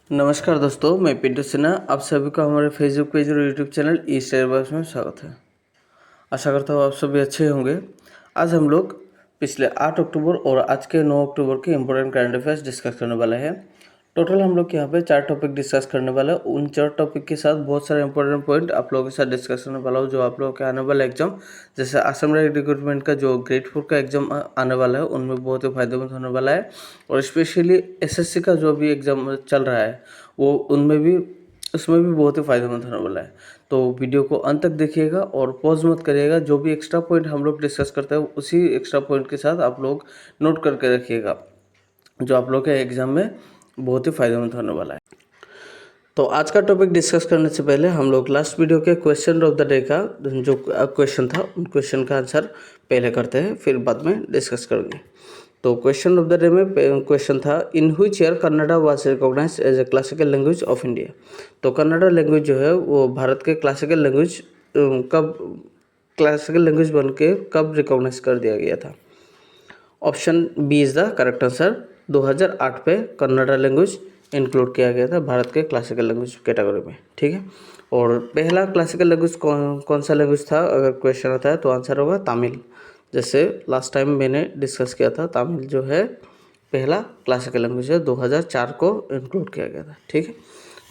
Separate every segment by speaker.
Speaker 1: नमस्कार दोस्तों, मैं पिंटू सिन्हा। आप सभी को हमारे फेसबुक पेज और यूट्यूब चैनल ई स्टडी बॉक्स में स्वागत है। आशा करता हूँ आप सभी अच्छे होंगे। आज हम लोग पिछले 8 अक्टूबर और आज के 9 अक्टूबर के इम्पोर्टेंट करंट अफेयर्स डिस्कस करने वाले हैं। टोटल हम लोग यहाँ पे 4 टॉपिक डिस्कस करने वाले हैं। उन 4 टॉपिक के साथ बहुत सारे इंपॉर्टेंट पॉइंट आप लोगों के साथ डिस्कस करने वाला हूँ, जो आप लोगों के आने वाले एग्जाम, जैसे असम रिक्रूटमेंट का जो ग्रेड 4 का एग्जाम आने वाला है, उनमें बहुत ही फायदेमंद होने वाला है। और स्पेशली एसएससी का जो भी एग्जाम चल रहा है वो उसमें भी बहुत ही फायदेमंद होने वाला है। तो वीडियो को अंत तक देखिएगा और पॉज मत करिएगा। जो भी एक्स्ट्रा पॉइंट हम लोग डिस्कस करते हैं उसी एक्स्ट्रा पॉइंट के साथ आप लोग नोट करके रखिएगा, जो आप लोग के एग्जाम में बहुत ही फायदेमंद होने वाला है। तो आज का टॉपिक डिस्कस करने से पहले हम लोग लास्ट वीडियो के क्वेश्चन ऑफ द डे का जो क्वेश्चन था, उन क्वेश्चन का आंसर पहले करते हैं, फिर बाद में डिस्कस करेंगे। तो क्वेश्चन ऑफ द डे में क्वेश्चन था, in which year Kannada was recognized as a classical language of India. तो कन्नड़ा लैंग्वेज जो है वो भारत के क्लासिकल लैंग्वेज बन के कब रिकॉग्नाइज कर दिया गया था। Option B is the correct answer. 2008 पे कन्नड़ा लैंग्वेज इंक्लूड किया गया था भारत के क्लासिकल लैंग्वेज कैटेगरी में, ठीक है। और पहला क्लासिकल लैंग्वेज कौन सा लैंग्वेज था, अगर क्वेश्चन आता है तो आंसर होगा तमिल। जैसे लास्ट टाइम मैंने डिस्कस किया था, तमिल जो है पहला क्लासिकल लैंग्वेज है, 2004 को इंक्लूड किया गया था, ठीक है।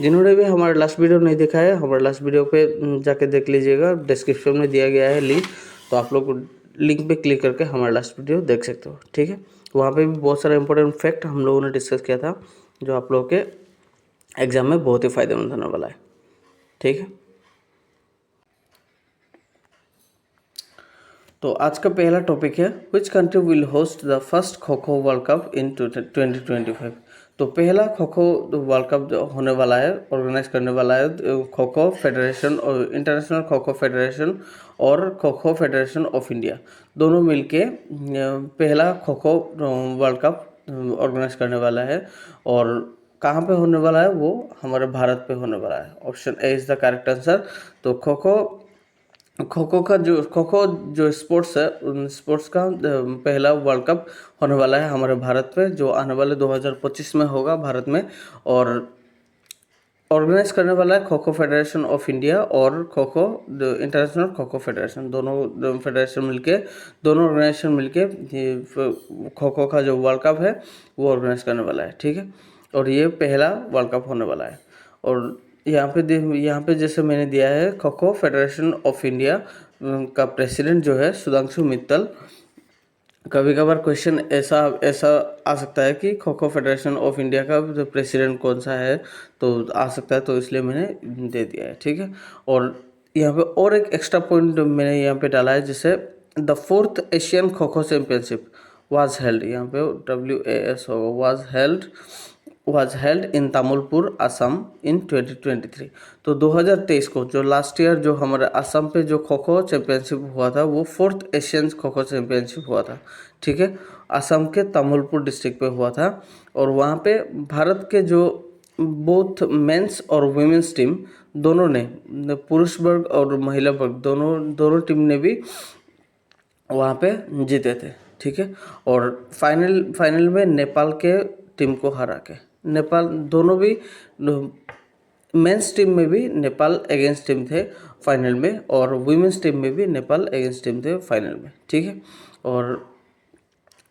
Speaker 1: जिन्होंने भी हमारा लास्ट वीडियो नहीं देखा है, हमारे लास्ट वीडियो पे जाके देख लीजिएगा, डिस्क्रिप्शन में दिया गया है लिंक, तो आप लोग लिंक पे क्लिक करके हमारा लास्ट वीडियो देख सकते हो, ठीक है। वहाँ पे भी बहुत सारा इंपॉर्टेंट फैक्ट हम लोगों ने डिस्कस किया था, जो आप लोगों के एग्जाम में बहुत ही फायदेमंद होने वाला है, ठीक है। तो आज का पहला टॉपिक है, which country will host the first kho kho world cup इन 2025। तो पहला खो खो वर्ल्ड कप जो होने वाला है, ऑर्गेनाइज करने वाला है खो खो फेडरेशन और इंटरनेशनल खो खो फेडरेशन और kho kho federation of India, दोनों मिलके पहला kho kho world cup organise करने वाला है। और कहाँ पे होने वाला है, वो हमारे भारत पे होने वाला है। Option A is the correct answer. तो खो खो जो स्पोर्ट्स है, उन स्पोर्ट्स का पहला वर्ल्ड कप होने वाला है हमारे भारत पे, जो आने वाले 2025 में होगा भारत में। और ऑर्गेनाइज करने वाला है kho kho federation of India और खो खो इंटरनेशनल खो खो फेडरेशन, दोनों फेडरेशन मिलके, दोनों ऑर्गेनाइजेशन मिलके खो खो का जो वर्ल्ड कप है वो ऑर्गेनाइज करने वाला है, ठीक है। और ये पहला वर्ल्ड कप होने वाला है। और यहाँ पे जैसे मैंने दिया है, kho kho federation of India का प्रेसिडेंट जो है सुधांशु मित्तल। कभी कभार क्वेश्चन ऐसा ऐसा आ सकता है कि kho kho federation of India का जो प्रेसिडेंट कौन सा है, तो आ सकता है, तो इसलिए मैंने दे दिया है, ठीक है। और यहाँ पे और एक एक्स्ट्रा पॉइंट मैंने यहाँ पे डाला है, जैसे the 4th Asian kho kho championship was held, यहाँ पे WAS होगा, was held in Tamulpur Assam in 2023। तो 2023 को, जो लास्ट ईयर जो हमारे असम पे जो खो खो चैम्पियनशिप हुआ था, वो 4th Asian kho kho championship हुआ था, ठीक है। असम के तामुलपुर डिस्ट्रिक्ट पे हुआ था। और वहाँ पे भारत के जो बोथ मेंस और वुमेन्स टीम दोनों ने, पुरुष वर्ग और महिला वर्ग दोनों टीम ने भी वहाँ पे जीते थे, ठीक है। और फाइनल में नेपाल के टीम को हरा के, नेपाल दोनों भी मेंस टीम में भी नेपाल अगेंस्ट टीम थे फाइनल में, और वुमेन्स टीम में भी नेपाल अगेंस्ट टीम थे फाइनल में, ठीक है। और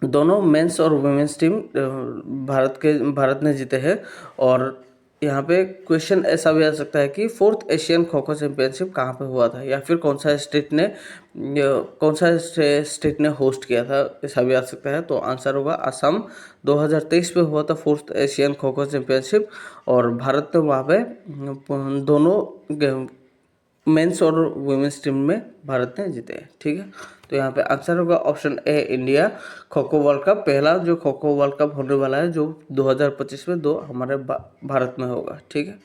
Speaker 1: दोनों मेंस और वुमेन्स टीम भारत ने जीते हैं। और यहाँ पे क्वेश्चन ऐसा भी आ सकता है कि 4th Asian kho kho championship कहाँ पे हुआ था, या फिर कौन सा स्टेट ने होस्ट किया था, ऐसा भी आ सकता है। तो आंसर होगा असम। 2023 पे हुआ था 4th Asian kho kho championship, और भारत ने वहाँ पे दोनों मेंस और वुमेन्स टीम में भारत ने जीते हैं, ठीक है। तो यहाँ पे आंसर होगा option A, India. Kho kho world cup, पहला जो खो खो वर्ल्ड कप होने वाला है, जो 2025 में हमारे भारत में होगा, ठीक है।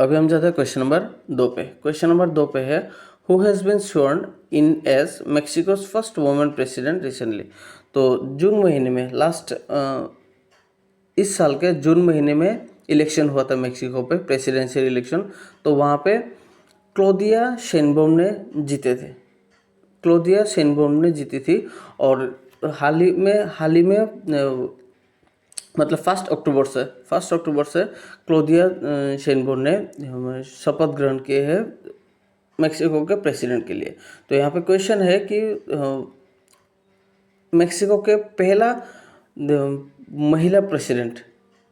Speaker 1: अभी हम जाते हैं क्वेश्चन नंबर 2 पे। क्वेश्चन नंबर 2 पे है, who has been sworn in as Mexico's first women president recently. तो जून महीने में इस साल के जून महीने में इलेक्शन हुआ था मेक्सिको पे, प्रेसिडेंशियल इलेक्शन। तो वहाँ पे क्लोदिया शेनबॉम ने जीते थे, क्लोदिया शेनबॉम ने जीती थी। और हाल ही में मतलब 1 अक्टूबर से क्लोदिया शेनबोन ने शपथ ग्रहण किए हैं मेक्सिको के प्रेसिडेंट के लिए। तो यहाँ पे क्वेश्चन है कि मेक्सिको के पहला महिला प्रेसिडेंट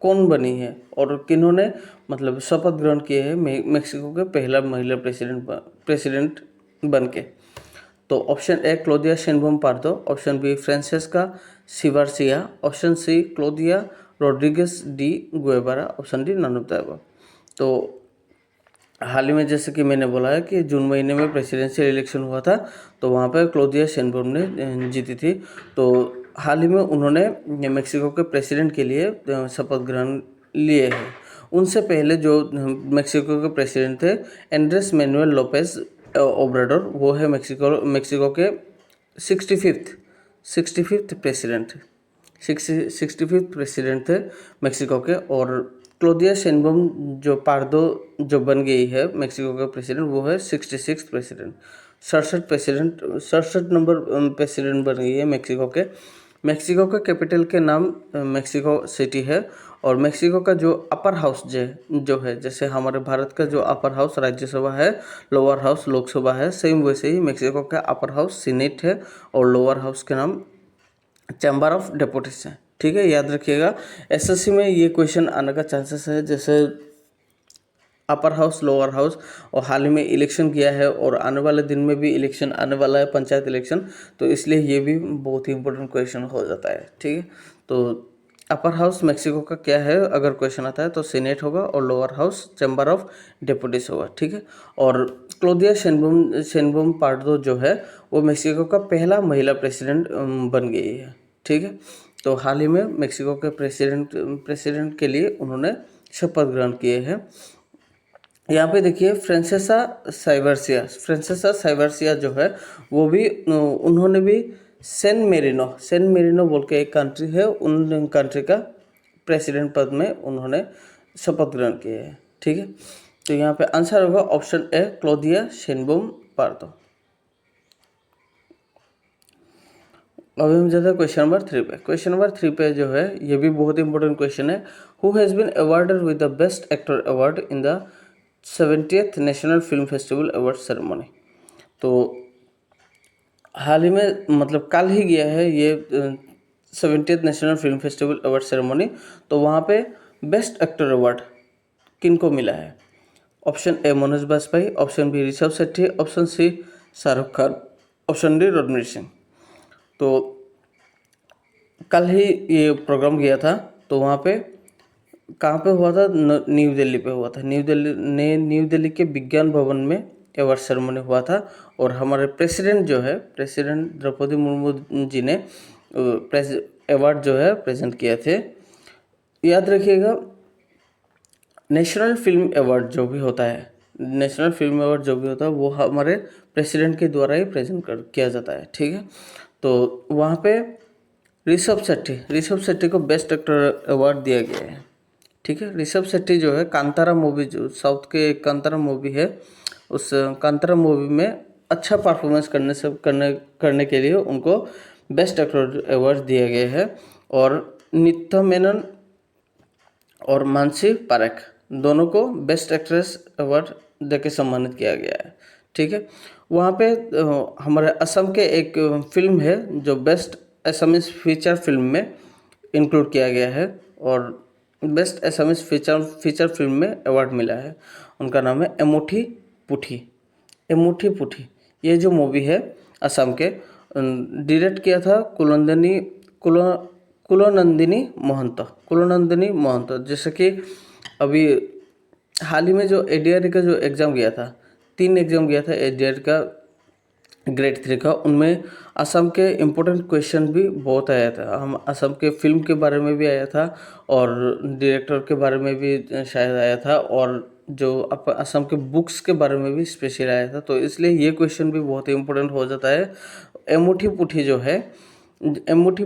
Speaker 1: कौन बनी है और किन्होंने मतलब शपथ ग्रहण किए हैं मेक्सिको के पहला महिला प्रेसिडेंट बन के। तो option A Claudia Sheinbaum Pardo, option B Francesca Sivarsia, option C Claudia Rodriguez de Guevara, option D none of the above. तो हाल ही में जैसे कि मैंने बोला है कि जून महीने में प्रेसिडेंशियल इलेक्शन हुआ था, तो वहाँ पर क्लोदिया शेनबोम ने जीती थी। तो हाल ही में उन्होंने मेक्सिको के प्रेसिडेंट के लिए शपथ ग्रहण लिए हैं। उनसे पहले जो मेक्सिको के प्रेसिडेंट थे एंड्रेस मैनुएल लोपेज ओब्राडोर, वो है मेक्सिको के 65th प्रेसिडेंट 65th प्रेसिडेंट थे मेक्सिको के। और क्लोदिया शेनबोम जो पार्दो जो बन गई है मेक्सिको का प्रेसिडेंट, वो है 66th प्रेसिडेंट 67 नंबर प्रेसिडेंट बन गई है मेक्सिको के। मेक्सिको के कैपिटल के नाम मेक्सिको सिटी है। और मेक्सिको का जो अपर हाउस जो है, जैसे हमारे भारत का जो अपर हाउस राज्यसभा है, लोअर हाउस लोकसभा है, सेम वैसे ही मेक्सिको का अपर हाउस सीनेट है और लोअर हाउस के नाम चैम्बर ऑफ डेपुटीज है। ठीक है, याद रखिएगा। एसएससी में ये क्वेश्चन आने का चांसेस है, जैसे अपर हाउस लोअर हाउस, और हाल ही में इलेक्शन किया है और आने वाले दिन में भी इलेक्शन आने वाला है, पंचायत इलेक्शन, तो इसलिए ये भी बहुत ही इंपॉर्टेंट क्वेश्चन हो जाता है। ठीक है, तो अपर हाउस मेक्सिको का क्या है अगर क्वेश्चन आता है तो सीनेट होगा और लोअर हाउस चैम्बर ऑफ डेपुटीज होगा। ठीक है, और क्लोदिया शेनबोम पार्डो जो है वो मेक्सिको का पहला महिला प्रेसिडेंट बन गई है। ठीक है, तो हाल ही में मेक्सिको के प्रेसिडेंट के लिए उन्होंने शपथ ग्रहण किए हैं। यहाँ पे देखिए फ्रांसेसा साइबर्सिया जो है वो भी उन्होंने भी सैन मेरिनो बोल के एक कंट्री है, उन कंट्री का प्रेसिडेंट पद में उन्होंने शपथ ग्रहण किए हैं। ठीक है, तो यहाँ पे आंसर होगा ऑप्शन ए क्लोदिया शेनबोम पार्दो। अभी हम जाते हैं क्वेश्चन नंबर 3 पे। क्वेश्चन नंबर 3 पे जो है ये भी बहुत इंपॉर्टेंट क्वेश्चन है। Who has been awarded with the best actor award in the 70th national film festival award ceremony. तो हाल ही में मतलब कल ही गया है ये 70th national film festival award ceremony. तो वहाँ पे बेस्ट एक्टर अवार्ड किनको मिला है? Option A Manoj Bajpayee, option B Rishab Shetty, option C Shahrukh Khan, option D Ranveer Singh. तो कल ही ये प्रोग्राम गया था, तो वहाँ पे कहाँ पे हुआ था? न्यू दिल्ली पे हुआ था। न्यू दिल्ली के विज्ञान भवन में अवार्ड सेरेमनी हुआ था। और हमारे प्रेसिडेंट जो है, प्रेसिडेंट द्रौपदी मुर्मू जी ने अवार्ड जो है प्रेजेंट किए थे। याद रखिएगा, नेशनल फिल्म अवार्ड जो भी होता है, वो हमारे प्रेसिडेंट के द्वारा ही प्रेजेंट किया जाता है। ठीक है, तो वहाँ पे ऋषभ शेट्टी को बेस्ट एक्टर अवार्ड दिया गया है। ठीक है, ऋषभ शेट्टी जो है कांतारा मूवी, जो साउथ के कांतारा मूवी है, उस कांतारा मूवी में अच्छा परफॉर्मेंस करने के लिए उनको बेस्ट एक्टर अवार्ड दिया गया है। और नित्या मेनन और मानसी पारेख दोनों को बेस्ट एक्ट्रेस अवार्ड देके सम्मानित किया गया है। ठीक है, वहाँ पे हमारे असम के एक फिल्म है जो बेस्ट असमीज फीचर फिल्म में इंक्लूड किया गया है और बेस्ट असमीज फीचर फिल्म में अवार्ड मिला है। उनका नाम है एमुठी पुठी। ये जो मूवी है असम के, डायरेक्ट किया था कुलनंदिनी महंत। जैसे कि अभी हाल ही में जो एडीआर का जो एग्ज़ाम गया था, 3 एग्ज़ाम गया था एडीआर का ग्रेड 3 का, उनमें असम के इम्पोर्टेंट क्वेश्चन भी बहुत आया था। हम असम के फिल्म के बारे में भी आया था और डायरेक्टर के बारे में भी शायद आया था, और जो असम के बुक्स के बारे में भी स्पेशल आया था। तो इसलिए ये क्वेश्चन भी बहुत ही इम्पोर्टेंट हो जाता है। एमुठी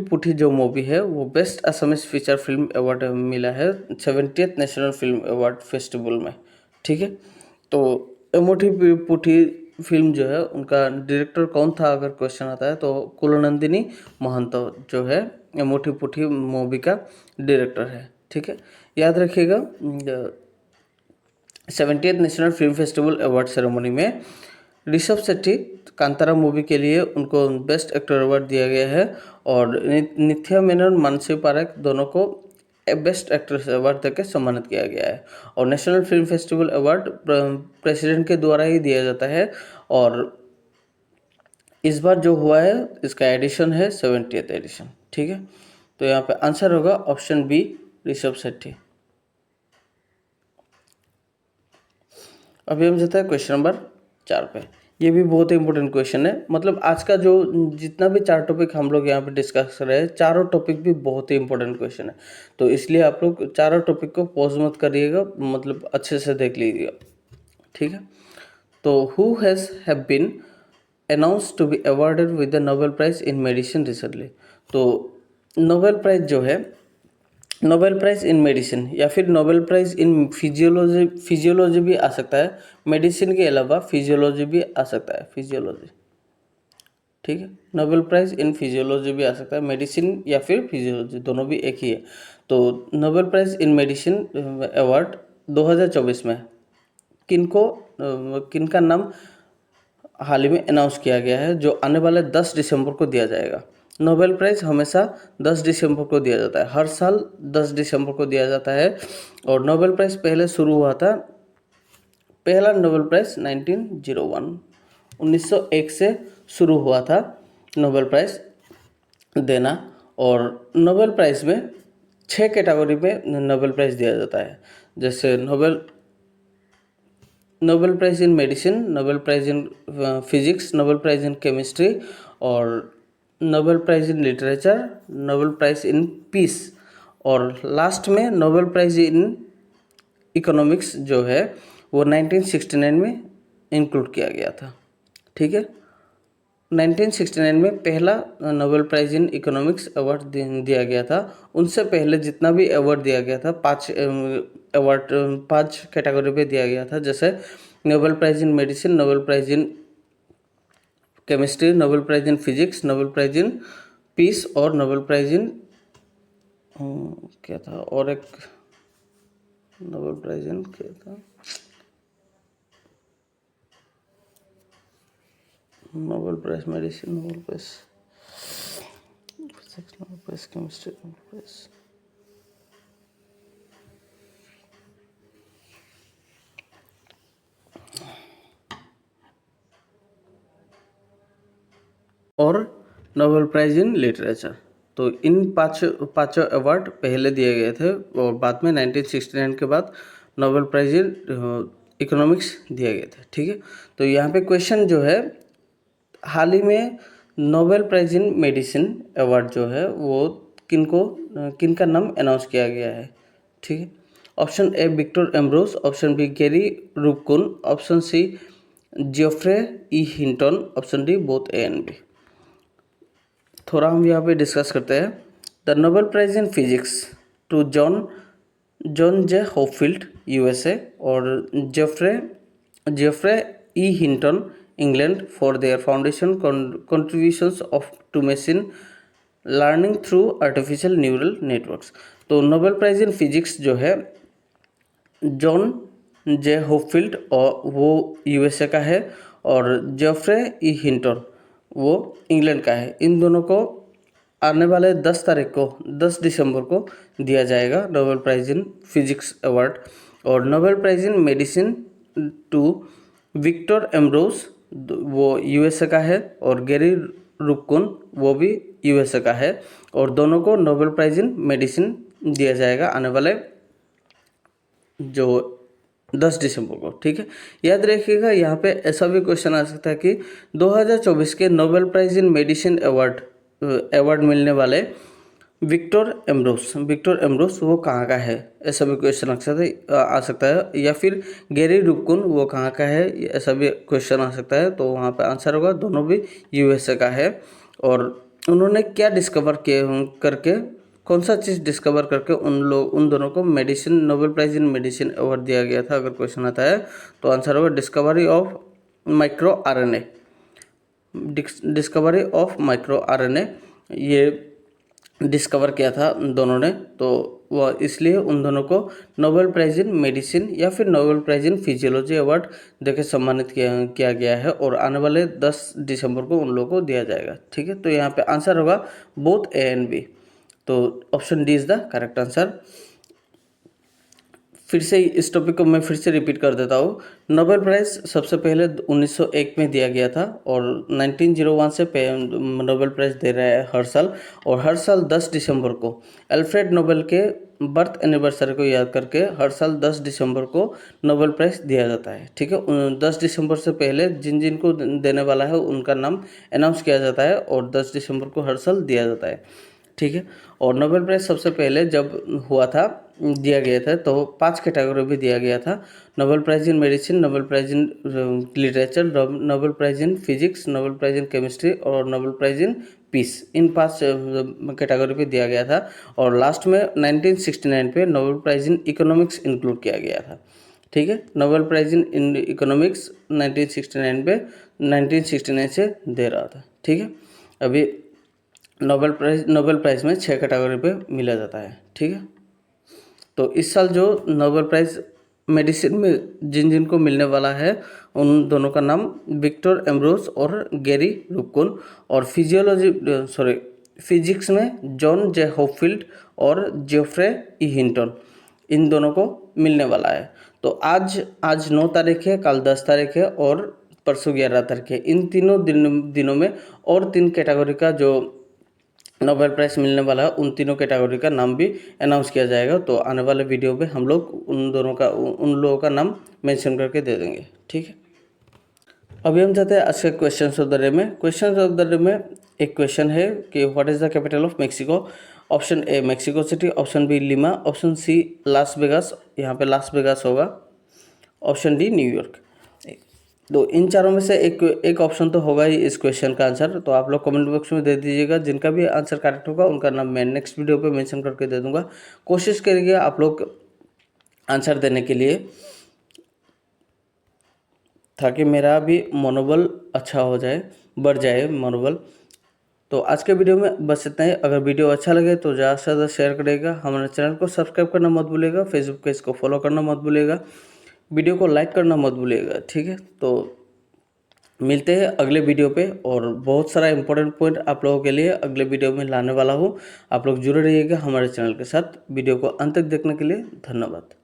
Speaker 1: पुठी जो मूवी है वो best Assamese feature film award मिला है 70th national film award festival में। ठीक है, तो एमुठी पुठी फिल्म जो है उनका डायरेक्टर कौन था अगर क्वेश्चन आता है तो कुलनंदिनी महंतो जो है मोटी पुठी मूवी का डायरेक्टर है। ठीक है, याद रखिएगा 70th national film festival award ceremony में ऋषभ शेट्टी कांतारा मूवी के लिए उनको बेस्ट एक्टर अवार्ड दिया गया है और नित्या मेनन, मानसी पारेख दोनों को बेस्ट एक्ट्रेस अवार्ड देकर सम्मानित किया गया है। और national film festival award president के द्वारा ही दिया जाता है और इस बार जो हुआ है इसका एडिशन है 70th एडिशन। ठीक है, तो यहाँ पे आंसर होगा ऑप्शन बी, ऋषभ शेट्टी। अभी हम जाते हैं क्वेश्चन नंबर 4 पे। ये भी बहुत इंपॉर्टेंट क्वेश्चन है, मतलब आज का जो जितना भी 4 टॉपिक हम लोग यहाँ पे डिस्कस कर रहे हैं, चारों टॉपिक भी बहुत ही इंपॉर्टेंट क्वेश्चन है। तो इसलिए आप लोग चारों टॉपिक को पॉज मत करिएगा, मतलब अच्छे से देख लीजिएगा। ठीक है, तो who have been announce to be awarded with the Nobel prize in medicine recently. तो नोबेल प्राइज जो है, नोबेल प्राइज इन मेडिसिन या फिर नोबेल प्राइज इन फिजियोलॉजी भी आ सकता है। मेडिसिन के अलावा फिजियोलॉजी भी आ सकता है, फिजियोलॉजी। ठीक है, नोबेल प्राइज इन फिजियोलॉजी भी आ सकता है, मेडिसिन या फिर फिजियोलॉजी दोनों भी एक ही है। तो Nobel prize in medicine award 2024 में किनका नाम हाल ही में अनाउंस किया गया है, जो आने वाले 10 दिसंबर को दिया जाएगा। नोबेल प्राइज़ हमेशा 10 दिसंबर को दिया जाता है, हर साल 10 दिसंबर को दिया जाता है। और नोबेल प्राइज़ पहले शुरू हुआ था, पहला नोबेल प्राइज़ 1901 से शुरू हुआ था नोबेल प्राइज़ देना। और नोबेल प्राइज़ में 6 कैटेगरी में नोबेल प्राइज़ दिया जाता है, जैसे Nobel prize in medicine, Nobel prize in physics, Nobel prize in chemistry और Nobel prize in literature, Nobel prize in peace और लास्ट में नोबेल प्राइज़ इन इकोनॉमिक्स जो है वो 1969 में इंक्लूड किया गया था। ठीक है, 1969 में पहला Nobel prize in economics award दिया गया था। उनसे पहले जितना भी अवार्ड दिया गया था, 5 कैटेगरी पे दिया गया था, जैसे Nobel prize in medicine, Nobel prize in chemistry, Nobel prize in physics, Nobel prize in peace और नोबेल प्राइज़ इन क्या था, और एक नोबेल प्राइज़ इन क्या था, Nobel price medicine, Nobel price physics, Nobel price chemistry, Nobel prize और Nobel prize in literature. तो इन पाँचों अवार्ड पहले दिए गए थे और बाद में 1969 के बाद नोबेल प्राइज़ इन इकोनॉमिक्स दिए गए थे। ठीक है, तो यहाँ पे क्वेश्चन जो है, हाल ही में Nobel prize in medicine award जो है वो किनका नाम अनाउंस किया गया है। ठीक है, option A Victor Ambros, option B Gary Ruvkun, option C Geoffrey E Hinton, option D both A and B. थोड़ा हम यहाँ पे डिस्कस करते हैं। The Nobel prize in physics to John J Hopfield USA और Geoffrey E Hinton England for their foundation contributions of to machine learning through artificial neural networks. तो Nobel prize in physics जो है John J होपफील्ड और वो USA का है और Geoffrey E Hinton वो इंग्लैंड का है। इन दोनों को आने वाले 10 तारीख को 10 दिसंबर को दिया जाएगा Nobel prize in physics award. और Nobel prize in medicine to Victor Ambros वो यूएसए का है और गैरी रूबकुन वो भी यूएसए का है और दोनों को नोबेल प्राइज़ इन मेडिसिन दिया जाएगा आने वाले जो 10 दिसंबर को। ठीक है, याद रखिएगा यहाँ पे ऐसा भी क्वेश्चन आ सकता है कि 2024 के Nobel prize in medicine award मिलने वाले विक्टर एम्ब्रोस वो कहाँ का है, ऐसा भी क्वेश्चन आ सकता है। या फिर गैरी रूबकुन वो कहाँ का है, ऐसा भी क्वेश्चन आ सकता है। तो वहाँ पे आंसर होगा दोनों भी यूएसए का है। और उन्होंने क्या डिस्कवर किए करके, कौन सा चीज़ डिस्कवर करके उन दोनों को Nobel prize in medicine award दिया गया था, अगर क्वेश्चन आता है तो आंसर होगा discovery of micro RNA, discovery of micro RNA ये डिस्कवर किया था उन दोनों ने, तो वह इसलिए उन दोनों को नोबेल प्राइज़ इन मेडिसिन या फिर Nobel prize in physiology award देकर सम्मानित किया गया है और आने वाले 10 दिसंबर को उन लोगों को दिया जाएगा। ठीक है, तो यहाँ पे आंसर होगा बोथ ए एंड बी, तो option D is the correct answer. फिर से इस टॉपिक को मैं फिर से रिपीट कर देता हूँ। नोबेल प्राइज़ सबसे पहले 1901 में दिया गया था और 1901 से नोबेल प्राइज़ दे रहा है हर साल, और हर साल 10 दिसंबर को अल्फ्रेड नोबेल के बर्थ एनिवर्सरी को याद करके हर साल 10 दिसंबर को नोबेल प्राइज़ दिया जाता है। ठीक है, 10 दिसंबर से पहले जिन जिन को देने वाला है उनका नाम अनाउंस किया जाता है और 10 दिसंबर को हर साल दिया जाता है। ठीक है, और नोबेल प्राइज़ सबसे पहले जब हुआ था, दिया गया था, तो 5 कैटेगरी भी दिया गया था। Nobel prize in medicine, Nobel prize in literature, Nobel prize in physics, Nobel prize in chemistry और नोबेल प्राइज़ इन पीस। इन 5 कैटेगरी पे दिया गया था और लास्ट में 1969 पे Nobel prize in economics include किया गया था। ठीक है, नोबेल प्राइज़ इन इकोनॉमिक्स 1969 से दे रहा था। ठीक है, अभी नोबेल प्राइज़ में 6 कैटेगरी पे मिला जाता है। ठीक है, तो इस साल जो नोबेल प्राइज़ मेडिसिन में जिन जिन को मिलने वाला है उन दोनों का नाम विक्टर एम्ब्रोस और गैरी रुपकुन, और फिजिक्स में जॉन जे हॉपफील्ड और जेफ्रे ई हिंटन, इन दोनों को मिलने वाला है। तो आज 9 तारीख है, कल 10 तारीख है और परसों 11 तारीख है। इन तीनों दिनों में और 3 कैटेगरी का जो नोबेल प्राइज़ मिलने वाला है उन तीनों कैटेगरी का नाम भी अनाउंस किया जाएगा। तो आने वाले वीडियो में हम लोग उन लोगों का नाम मेंशन करके दे देंगे। ठीक है, अभी हम जाते हैं आज के क्वेश्चन ऑफ द डे में। क्वेश्चन ऑफ द डे में एक क्वेश्चन है कि what is the capital of Mexico. Option A Mexico city, option B Lima, option C Las Vegas, यहाँ पे लास वेगास होगा, ऑप्शन डी न्यूयॉर्क। तो इन चारों में से एक ऑप्शन तो होगा ही इस क्वेश्चन का आंसर। तो आप लोग कमेंट बॉक्स में दे दीजिएगा, जिनका भी आंसर करेक्ट होगा उनका नाम मैं नेक्स्ट वीडियो पे मेंशन करके दे दूंगा। कोशिश करिए आप लोग आंसर देने के लिए, ताकि मेरा भी मनोबल अच्छा हो जाए, बढ़ जाए मनोबल। तो आज के वीडियो में बस इतना ही। अगर वीडियो अच्छा लगे तो ज़्यादा से ज़्यादा शेयर करिएगा, हमारे चैनल को सब्सक्राइब करना मत भूलिएगा, फेसबुक पेज को फॉलो करना मत भूलिएगा, वीडियो को लाइक करना मत भूलिएगा। ठीक है, तो मिलते हैं अगले वीडियो पे, और बहुत सारा इंपॉर्टेंट पॉइंट आप लोगों के लिए अगले वीडियो में लाने वाला हूँ। आप लोग जुड़े रहिएगा हमारे चैनल के साथ। वीडियो को अंत तक देखने के लिए धन्यवाद।